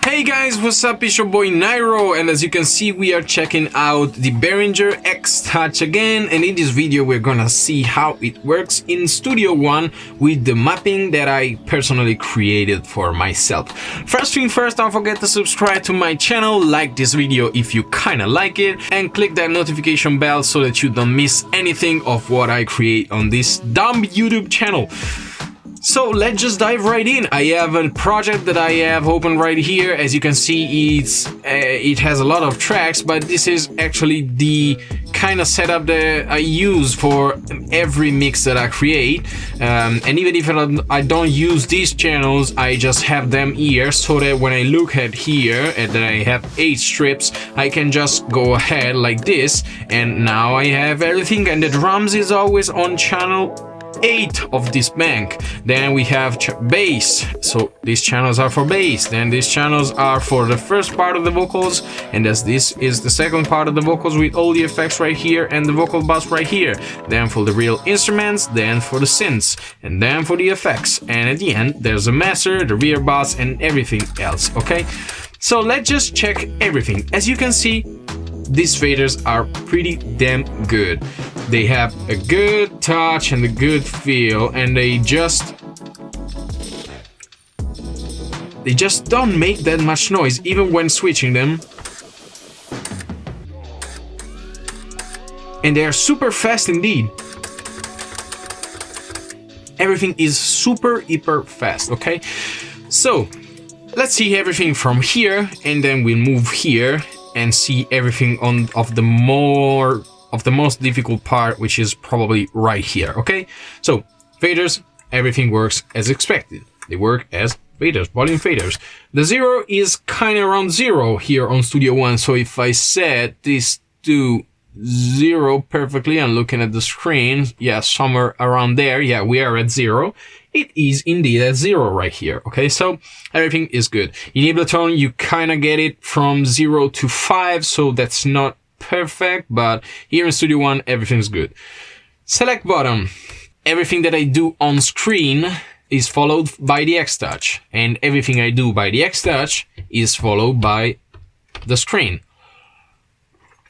Hey guys, what's up? It's your boy Nyroh, and as you can see, we are checking out the Behringer X Touch again, and in this video we're gonna see how it works in Studio One with the mapping that I personally created for myself. First thing first, don't forget to subscribe to my channel, like this video if you kinda like it, and click that notification bell so that you don't miss anything of what I create on this dumb YouTube channel. So let's just dive right in. I have a project that I have open right here. As you can see, it has a lot of tracks, but this is actually the kind of setup that I use for every mix that I create. And even if I don't use these channels, I just have them here so that when I look at here and that I have 8 strips, I can just go ahead like this, and now I have everything, and the drums is always on channel 8 of this bank. Then we have bass, so these channels are for bass. Then these channels are for the first part of the vocals, and as this is the second part of the vocals with all the effects right here and the vocal bus right here. Then for the real instruments, then for the synths, and then for the effects, and at the end there's a master, the rear bus, and everything else. Okay, so let's just check everything. As you can see, these faders are pretty damn good. They have a good touch and a good feel, and they just don't make that much noise even when switching them. And they are super fast indeed. Everything is super hyper fast, okay? So let's see everything from here, and then we'll move here and see everything of the most difficult part, which is probably right here. Okay, so faders, everything works as expected. They work as faders, volume faders. The zero is kind of around 0 here on Studio One, so if I set this to 0 perfectly, I'm looking at the screen, yeah, somewhere around there, yeah, we are at 0. It is indeed at 0 right here. Okay, so everything is good. In Ableton, you kind of get it from 0 to 5, so that's not perfect, but here in Studio One, everything's good. Select button. Everything that I do on screen is followed by the X Touch, and everything I do by the X Touch is followed by the screen.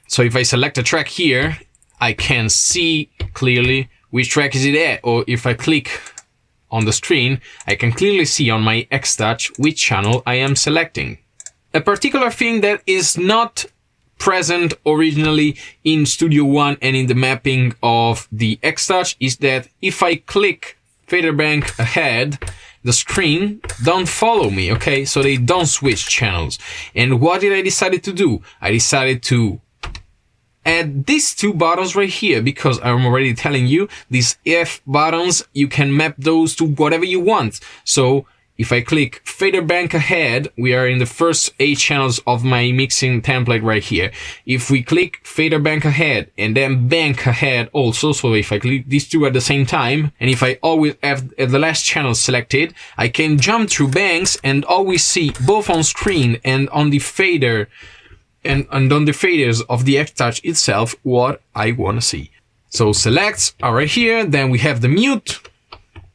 So if I select a track here, I can see clearly which track is it at, or if I click on the screen, I can clearly see on my X Touch which channel I am selecting. A particular thing that is not present originally in Studio One and in the mapping of the X Touch is that if I click fader bank ahead, the screen don't follow me, okay? So they don't switch channels. And what did I decide to do? I decided to add these 2 buttons right here, because I'm already telling you, these F buttons, you can map those to whatever you want. So if I click fader bank ahead, we are in the first 8 channels of my mixing template right here. If we click fader bank ahead and then bank ahead also, so if I click these 2 at the same time, and if I always have the last channel selected, I can jump through banks and always see both on screen and on the fader and on the faders of the X Touch itself what I want to see. So selects are right here, then we have the mute,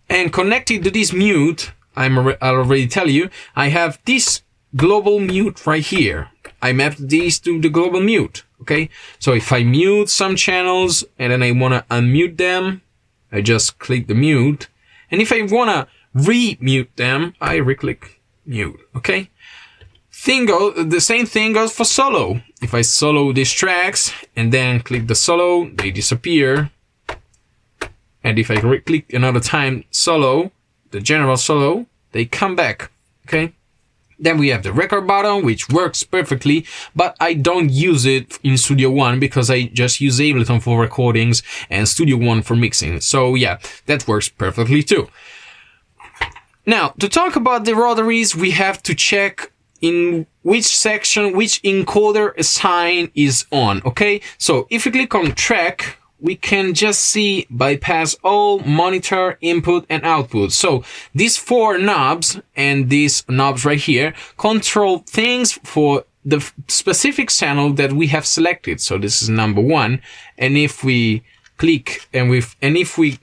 and connected to this mute, I'll already tell you, I have this global mute right here. I mapped these to the global mute, okay? So if I mute some channels and then I want to unmute them, I just click the mute, and if I want to re-mute them, I re-click mute, okay? The same thing goes for solo. If I solo these tracks and then click the solo, they disappear. And if I click another time solo, the general solo, they come back. Okay. Then we have the record button, which works perfectly, but I don't use it in Studio One because I just use Ableton for recordings and Studio One for mixing. So yeah, that works perfectly too. Now, to talk about the rotaries, we have to check in which section, which encoder a sign is on, okay? So if you click on track, we can just see bypass all, monitor, input, and output. So these 4 knobs and these knobs right here control things for the specific channel that we have selected. So this is number 1. And if we click and if we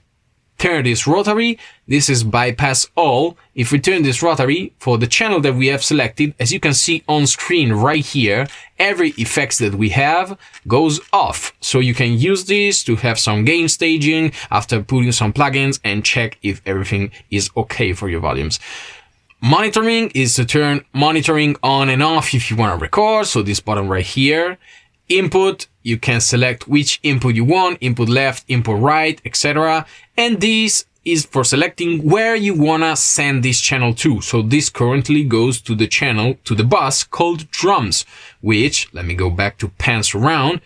turn this rotary, This is bypass all. If we turn this rotary for the channel that we have selected, as you can see on screen right here, every effects that we have goes off. So you can use this to have some gain staging after putting some plugins and check if everything is okay for your volumes. Monitoring is to turn monitoring on and off if you want to record. So this button right here. Input, you can select which input you want, input left, input right, etc. And this is for selecting where you wanna send this channel to. So this currently goes to the channel, to the bus called drums, which, let me go back to pan surround,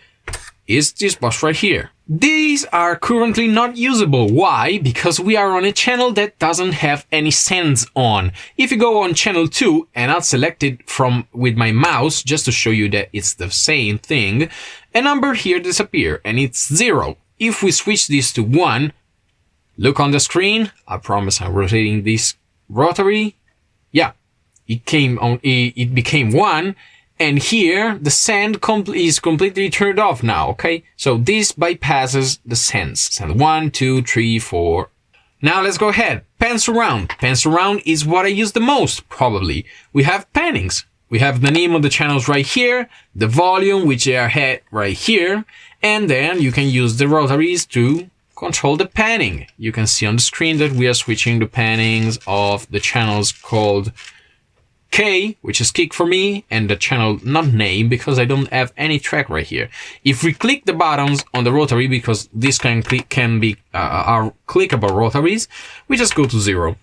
is this bus right here. These are currently not usable. Why? Because we are on a channel that doesn't have any sends on. If you go on channel 2 and I'll select it from with my mouse just to show you that it's the same thing, a number here disappear and it's 0. If we switch this to 1, look on the screen. I promise I'm rotating this rotary. Yeah, it became 1. And here, the send is completely turned off now, okay? So this bypasses the sends. Send 1, 2, 3, 4. Now let's go ahead. Pan surround. Pan surround is what I use the most, probably. We have pannings. We have the name of the channels right here, the volume, which they are at right here, and then you can use the rotaries to control the panning. You can see on the screen that we are switching the pannings of the channels called K, which is kick for me, and the channel not name because I don't have any track right here. If we click the buttons on the rotary, because this can be our clickable rotaries, we just go to 0.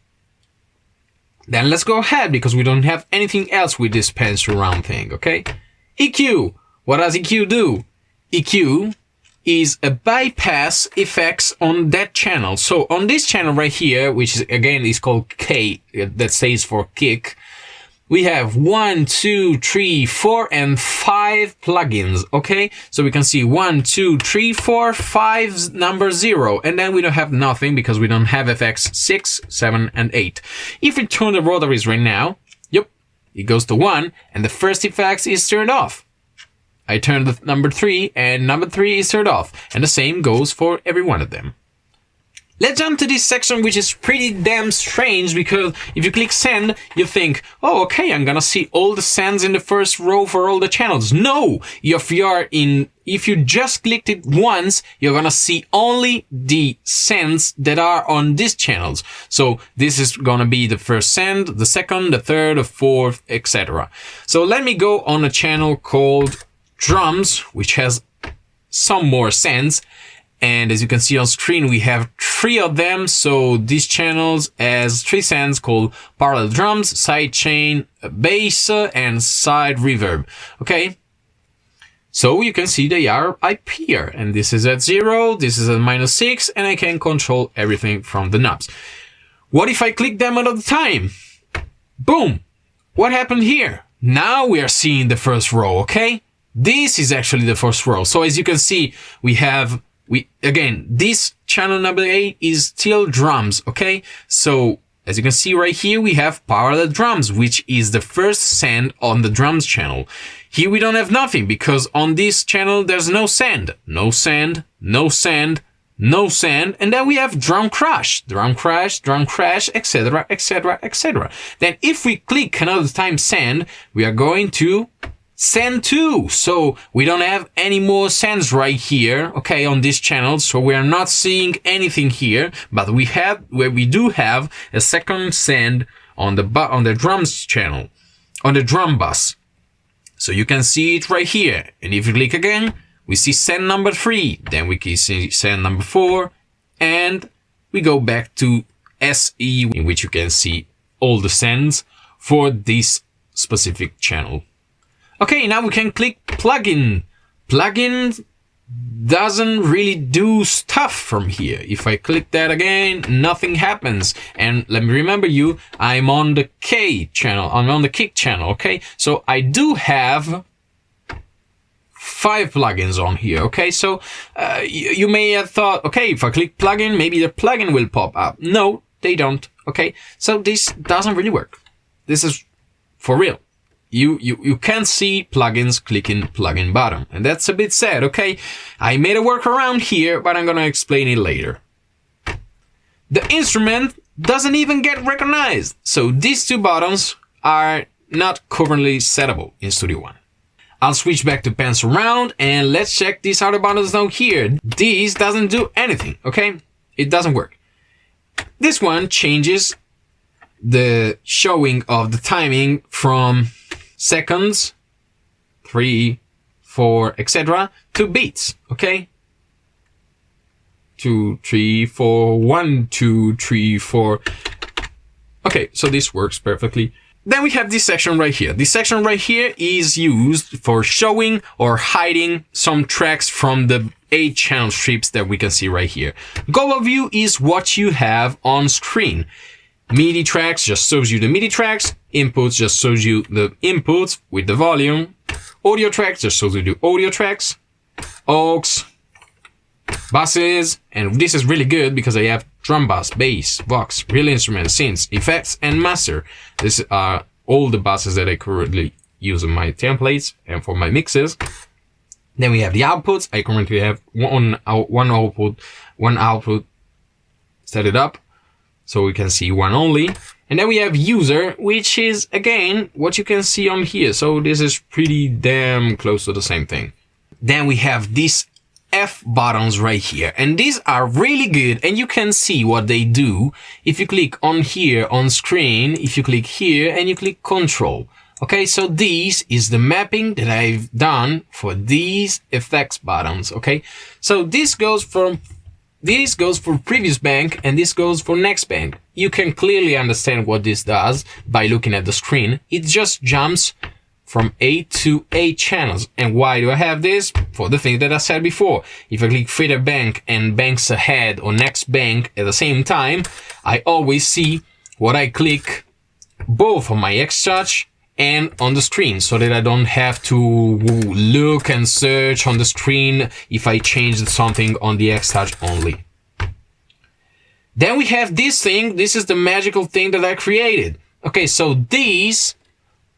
Then let's go ahead because we don't have anything else with this pan surround thing, okay? EQ. What does EQ do? EQ is a bypass effects on that channel. So on this channel right here, which is again is called K, that stands for kick, we have 1, 2, 3, 4, and 5 plugins, okay? So we can see 1, 2, 3, 4, 5, number 0, and then we don't have nothing because we don't have effects 6, 7, and 8. If we turn the rotaries right now, yep, it goes to 1, and the first effects is turned off. I turn the number 3, and number 3 is turned off, and the same goes for every one of them. Let's jump to this section, which is pretty damn strange, because if you click send, you think, oh, okay, I'm gonna see all the sends in the first row for all the channels. No! If you just clicked it once, you're gonna see only the sends that are on these channels. So this is gonna be the first send, the second, the third, the fourth, etc. So let me go on a channel called drums, which has some more sends. And as you can see on screen, we have 3 of them. So these channels has 3 sends called parallel drums, sidechain, bass, and side reverb. Okay. So you can see they are up here. And this is at 0, this is at -6, and I can control everything from the knobs. What if I click them all the time? Boom. What happened here? Now we are seeing the first row, okay? This is actually the first row. So as you can see, again, this channel number 8 is still drums, okay? So, as you can see right here, we have parallel drums, which is the first send on the drums channel. Here we don't have nothing, because on this channel, there's no send. No send, no send, no send, and then we have drum crash, etc., etc., etc. Then if we click another time send, we are going to send to. So we don't have any more sends right here, okay, on this channel. So we are not seeing anything here, but we do have a second send on the drums channel, on the drum bus. So you can see it right here. And if you click again, we see send number 3. Then we can see send number 4, and we go back to SE, in which you can see all the sends for this specific channel. Okay, now we can click plugin. Plugin doesn't really do stuff from here. If I click that again, nothing happens. And let me remember you, I'm on the K channel, I'm on the kick channel, okay? So I do have 5 plugins on here, okay? So you may have thought, okay, if I click plugin, maybe the plugin will pop up. No, they don't, okay? So this doesn't really work. This is for real. You can't see plugins clicking plugin button, and that's a bit sad, okay? I made a workaround here, but I'm gonna explain it later. The instrument doesn't even get recognized. So these two buttons are not currently settable in Studio One. I'll switch back to pans around and let's check these other buttons down here. This doesn't do anything, okay? It doesn't work. This one changes the showing of the timing from seconds, 3, 4, etc. to beats, okay? 2, 3, 4, 1, 2, 3, 4. Okay, so this works perfectly. Then we have this section right here. This section right here is used for showing or hiding some tracks from the 8 channel strips that we can see right here. Global view is what you have on screen. MIDI tracks just shows you the MIDI tracks. Inputs just shows you the inputs with the volume. Audio tracks just shows you the audio tracks. Aux, buses, and this is really good because I have drum bass, bass, vox, real instruments, synths, effects, and master. These are all the buses that I currently use in my templates and for my mixes. Then we have the outputs. I currently have one output set it up so we can see one only. And then we have user, which is again what you can see on here. So this is pretty damn close to the same thing. Then we have these F buttons right here, and these are really good, and you can see what they do if you click on here on screen, if you click here and you click control. Okay, so this is the mapping that I've done for these effects buttons. Okay, so this goes for previous bank and this goes for next bank. You can clearly understand what this does by looking at the screen. It just jumps from 8 to 8 channels. And why do I have this? For the thing that I said before. If I click further bank and banks ahead or next bank at the same time, I always see what I click both on my X Touch and on the screen, so that I don't have to look and search on the screen if I changed something on the X Touch only. Then we have this thing. This is the magical thing that I created. Okay, so this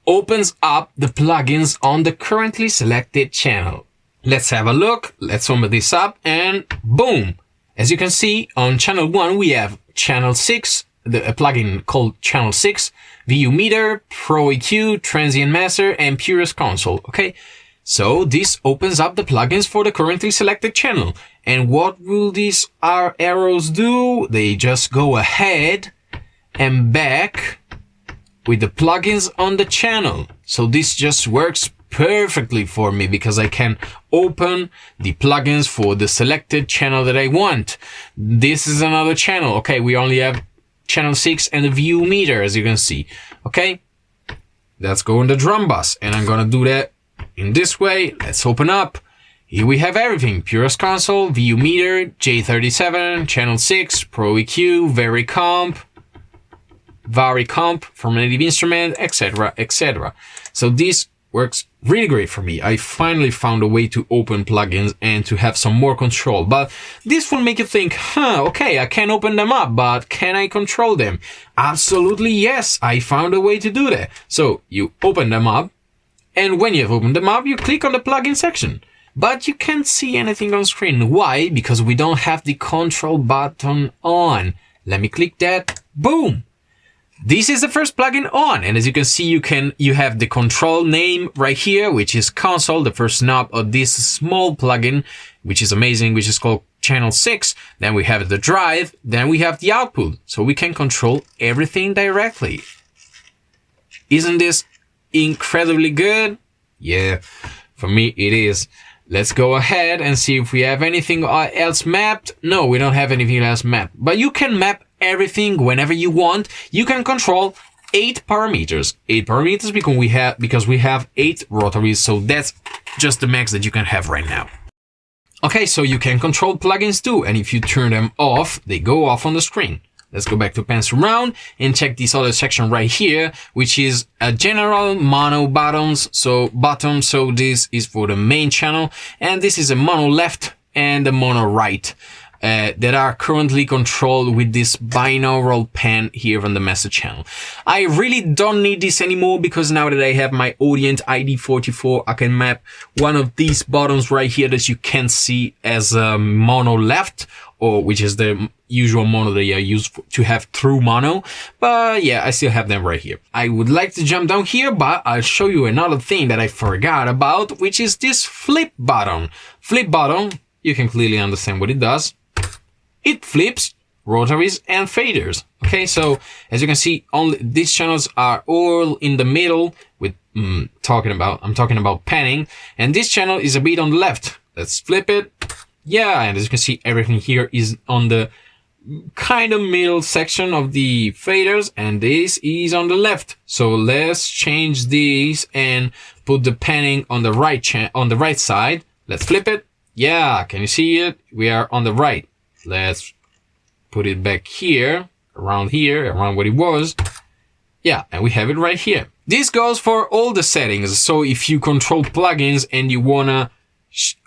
opens up the plugins on the currently selected channel. Let's have a look. Let's open this up and boom. As you can see on channel 1, we have channel 6, a plugin called channel 6, VU meter, Pro EQ, transient master, and purest console. Okay, so this opens up the plugins for the currently selected channel. And what will these arrows do? They just go ahead and back with the plugins on the channel. So this just works perfectly for me because I can open the plugins for the selected channel that I want. This is another channel. Okay, we only have channel 6 and the VU meter, as you can see. Okay, let's go in the drum bus, and I'm gonna do that in this way. Let's open up. Here we have everything: purest console, VU meter, J37, channel 6, Pro EQ, Vari comp from native instrument, etc., etc. So this works really great for me. I finally found a way to open plugins and to have some more control. But this will make you think, okay, I can open them up, but can I control them? Absolutely yes, I found a way to do that. So you open them up, and when you have opened them up, you click on the plugin section. But you can't see anything on screen. Why? Because we don't have the control button on. Let me click that. Boom! This is the first plugin on, and as you can see, you have the control name right here, which is console, the first knob of this small plugin, which is amazing, which is called channel 6. Then we have the drive, then we have the output, so we can control everything directly. Isn't this incredibly good? Yeah, for me it is. Let's go ahead and see if we have anything else mapped. No, we don't have anything else mapped, but you can map everything whenever you want. You can control 8 parameters. 8 parameters because we have 8 rotaries, so that's just the max that you can have right now. Okay, so you can control plugins too, and if you turn them off, they go off on the screen. Let's go back to pans around and check this other section right here, which is a general mono buttons. So this is for the main channel, and this is a mono left and a mono right. that are currently controlled with this binaural pen here on the master channel. I really don't need this anymore because now that I have my Audient ID44, I can map one of these buttons right here that you can see as a mono left, or which is the usual mono that I use to have through mono. But yeah, I still have them right here. I would like to jump down here, but I'll show you another thing that I forgot about, which is this flip button. Flip button, you can clearly understand what it does. It flips rotaries and faders. Okay, so as you can see, only these channels are all in the middle with I'm talking about panning, and this channel is a bit on the left. Let's flip it. Yeah, and as you can see, everything here is on the kind of middle section of the faders, and this is on the left. So let's change these and put the panning on the right side. Let's flip it. Yeah, can you see it? We are on the right. Let's put it back here, around what it was. Yeah, and we have it right here. This goes for all the settings. So if you control plugins and you wanna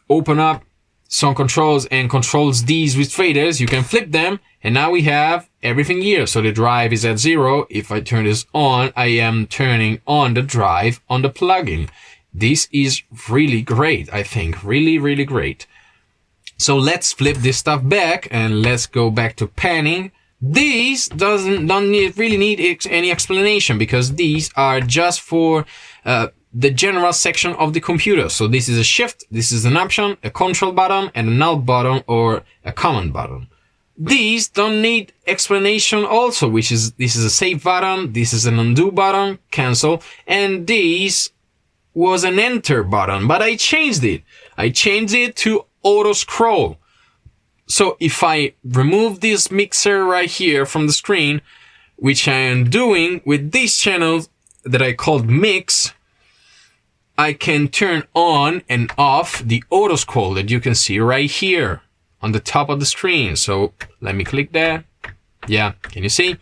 open up some controls and controls these with faders, you can flip them, and now we have everything here. So the drive is at 0. If I turn this on, I am turning on the drive on the plugin. This is really great, I think. Really, really great. So let's flip this stuff back and let's go back to panning. These don't really need any explanation because these are just for the general section of the computer. So this is a shift, this is an option, a control button, and an alt button or a command button. These don't need explanation also, which is this is a save button, this is an undo button, cancel, and this was an enter button, but I changed it. I changed it to auto scroll. So if I remove this mixer right here from the screen, which I am doing with this channel that I called mix, I can turn on and off the auto scroll that you can see right here on the top of the screen. So let me click that. Yeah, can you see?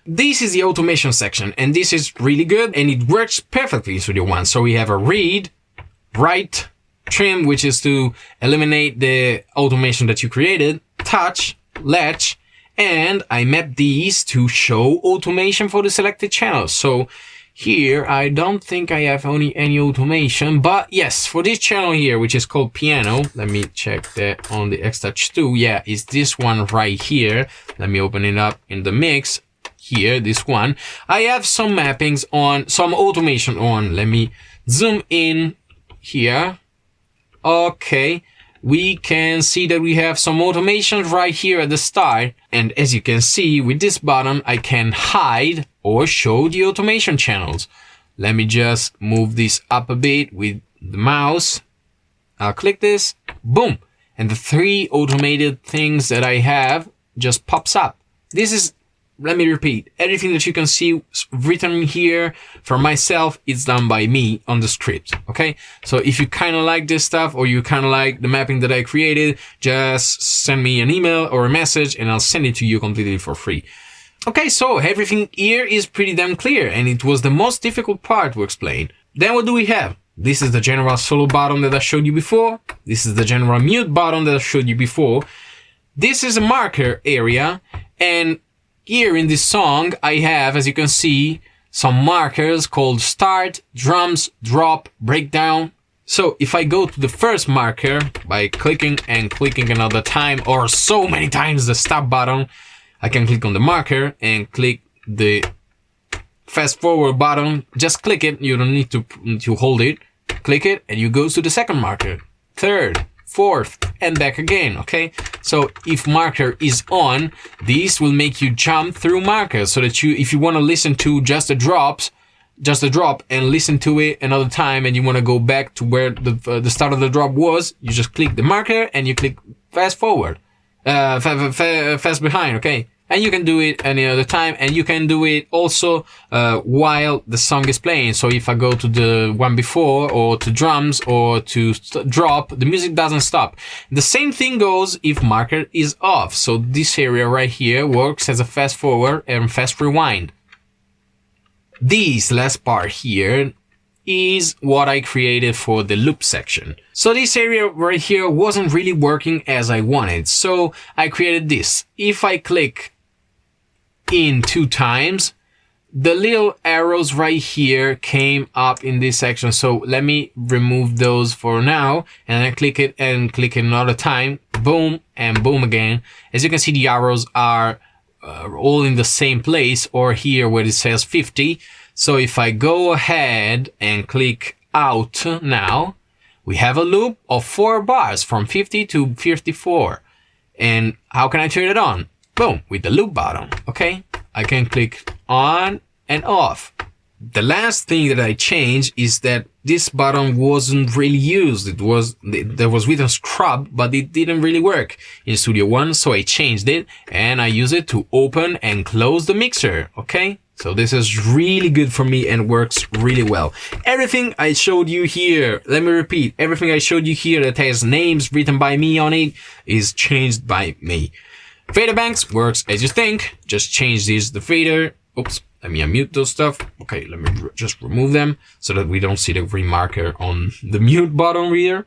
This is the automation section, and this is really good, and it works perfectly in Studio One. So we have a read, write, trim, which is to eliminate the automation that you created, touch, latch, and I map these to show automation for the selected channels. So here, I don't think I have any automation, but yes, for this channel here, which is called piano, let me check that on the X Touch 2. Yeah, it's this one right here. Let me open it up in the mix. Here, this one. I have some mappings on, some automation on. Let me zoom in here. Okay, we can see that we have some automation right here at the start. And as you can see, with this button, I can hide or show the automation channels. Let me just move this up a bit with the mouse. I'll click this, boom. And the 3 automated things that I have just pops up. This is, let me repeat, everything that you can see written here from myself, it's done by me on the script, okay? So if you kind of like this stuff or you kind of like the mapping that I created, just send me an email or a message and I'll send it to you completely for free. Okay, so everything here is pretty damn clear, and it was the most difficult part to explain. Then what do we have? This is the general solo button that I showed you before. This is the general mute button that I showed you before. This is a marker area, and here in this song, I have, as you can see, some markers called start, drums, drop, breakdown. So if I go to the first marker by clicking and clicking another time, or so many times the stop button, I can click on the marker and click the fast forward button. Just click it. You don't need to hold it. Click it and you go to the second marker, third, fourth, and back again, okay? So if marker is on, this will make you jump through markers so that you, if you want to listen to just a drop and listen to it another time and you want to go back to where the start of the drop was, you just click the marker and you click fast forward, fast behind, okay? And you can do it any other time, and you can do it also while the song is playing. So if I go to the one before, or to drums, or to drop, the music doesn't stop. The same thing goes if marker is off. So this area right here works as a fast forward and fast rewind. This last part here is what I created for the loop section. So this area right here wasn't really working as I wanted. So I created this. If I click in 2 times, the little arrows right here came up in this section. So let me remove those for now. And I click it and click it another time. Boom and boom again. As you can see, the arrows are all in the same place, or here where it says 50. So if I go ahead and click out now, we have a loop of 4 bars from 50 to 54. And how can I turn it on? Boom, with the loop button. Okay, I can click on and off. The last thing that I changed is that this button wasn't really used. There was with a scrub, but it didn't really work in Studio One. So I changed it and I use it to open and close the mixer. Okay. So this is really good for me and works really well. Everything I showed you here, let me repeat, everything I showed you here that has names written by me on it is changed by me. Fader banks works as you think. Just change the fader. Oops, let me unmute those stuff. Okay, let me just remove them so that we don't see the green marker on the mute button here.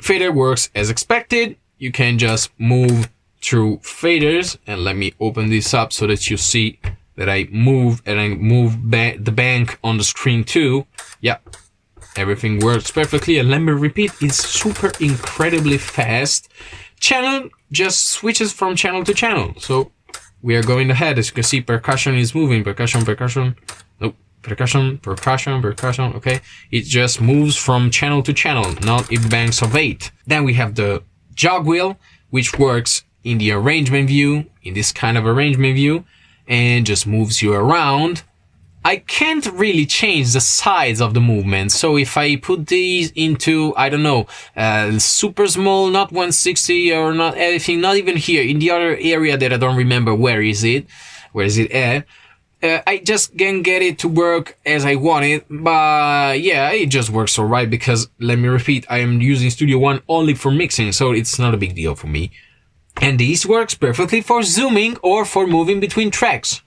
Fader works as expected. You can just move through faders, and let me open this up so that you see that I move and I move the bank on the screen too. Yeah, everything works perfectly. And let me repeat, it's super incredibly fast. Channel just switches from channel to channel. So we are going ahead. As you can see, percussion is moving. Percussion. Nope. Percussion. Okay. It just moves from channel to channel, not in banks of 8. Then we have the jog wheel, which works in the arrangement view, in this kind of arrangement view, and just moves you around. I can't really change the size of the movement. So if I put these into, I don't know, super small, not 160 or not anything, not even here, in the other area that I don't remember where is it at, I just can get it to work as I want it. But yeah, it just works alright because, let me repeat, I am using Studio One only for mixing, so it's not a big deal for me. And this works perfectly for zooming or for moving between tracks.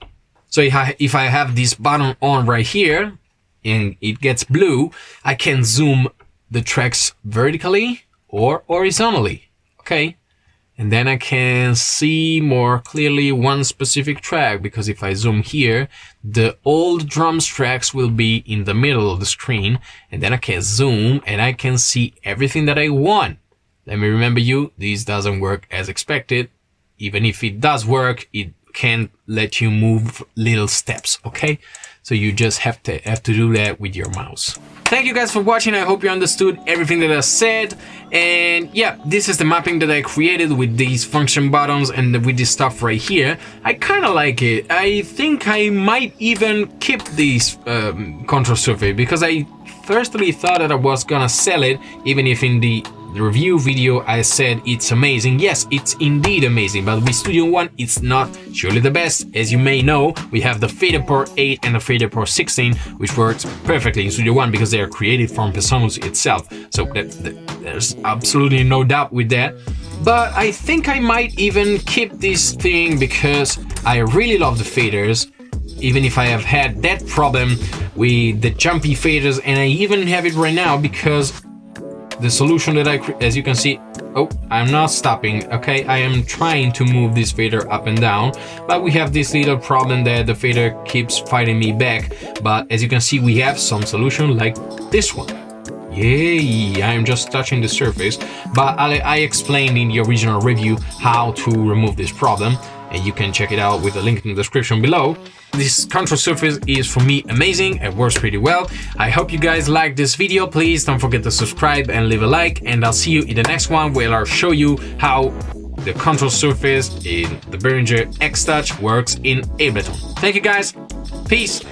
So if I have this button on right here and it gets blue, I can zoom the tracks vertically or horizontally. Okay. And then I can see more clearly one specific track, because if I zoom here, the old drums tracks will be in the middle of the screen, and then I can zoom and I can see everything that I want. Let me remember you, this doesn't work as expected. Even if it does work, it can't let you move little steps, okay? So you just have to do that with your mouse. Thank you guys for watching. I hope you understood everything that I said. And yeah, this is the mapping that I created with these function buttons and with this stuff right here. I kind of like it. I think I might even keep this control surface, because I firstly thought that I was gonna sell it, even if in the review video I said it's amazing. Yes, it's indeed amazing, but with Studio One it's not surely the best. As you may know, we have the Fader Pro 8 and the Fader Pro 16, which works perfectly in Studio One because they are created from Presonus itself. So there's absolutely no doubt with that. But I think I might even keep this thing because I really love the faders, even if I have had that problem with the jumpy faders, and I even have it right now because the solution that as you can see, oh, I'm not stopping, okay? I am trying to move this fader up and down, but we have this little problem that the fader keeps fighting me back. But as you can see, we have some solution like this one. Yay, I'm just touching the surface, but I explained in the original review how to remove this problem, and you can check it out with the link in the description below. This control surface is, for me, amazing. It works pretty well. I hope you guys liked this video. Please don't forget to subscribe and leave a like, and I'll see you in the next one where I'll show you how the control surface in the Behringer X Touch works in Ableton. Thank you guys. Peace.